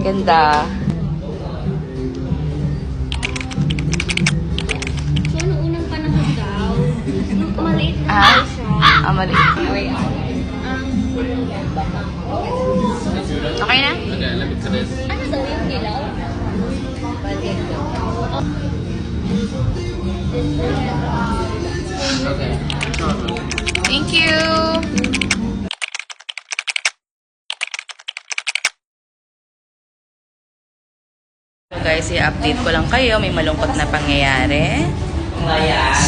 Ganda. So, noong unang panahon daw, maliit na siya. Maliit. Okay na? Ano daw yung dilaw? Thank you! So guys, i-update ko lang kayo. May malungkot na pangyayari.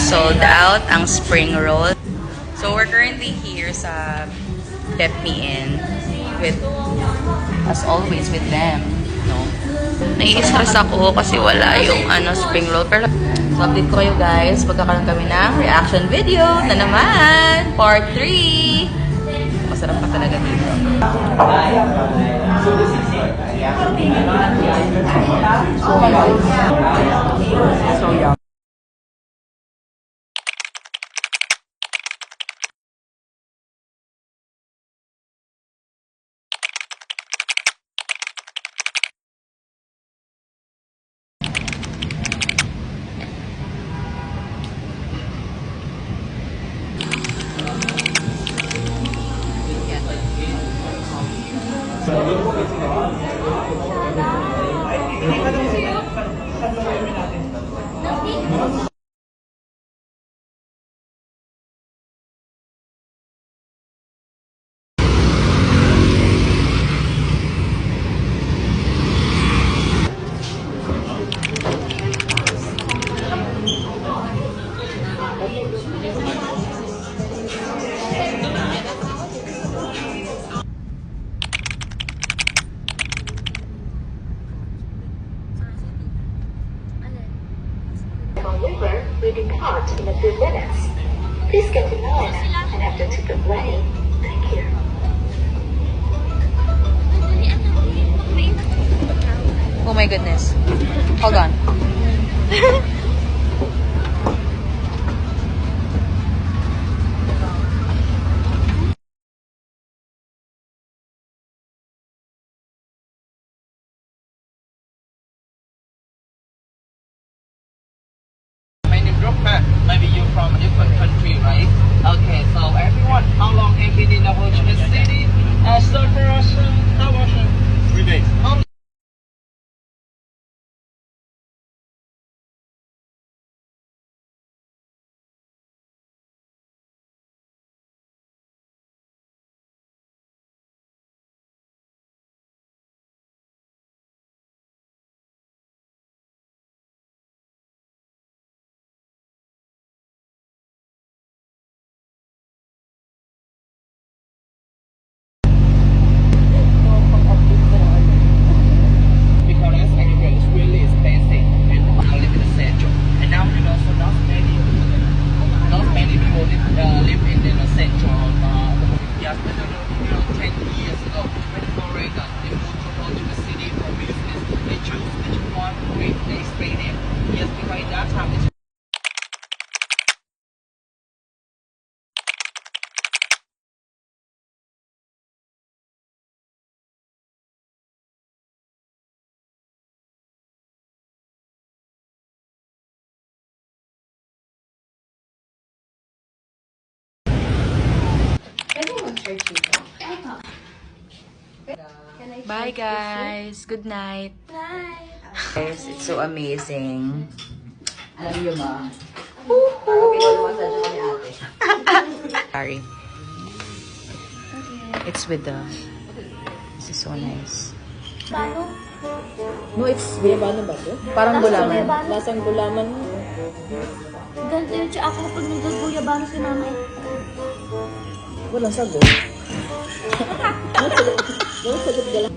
Sold out ang spring roll. So we're currently here sa Pep Me In with, as always, with them. No? Nai-stress ako kasi wala yung spring roll. Pero so, update ko kayo guys. Magkakaroon kami ng reaction video na naman. Part 3. Masarap pa talaga dito. So yum. River will depart in a few minutes. Please get in line and have the ticket ready. Thank you. Oh my goodness. Hold on. Maybe you're from a different country, right? Okay, so everyone, how long have you been in the Ho Chi Minh City? So for us, how was it? 3 days. Bye guys. Good night. Bye! Guys, it's so amazing. Sorry. It's with the... This is so nice. Paano? No, it's gulabano ba ito? Parang gulaman. Lasang gulaman. Ganito yun siya ako kapag nagaguyabano si mama. Walang sagot. Walang sagot gala.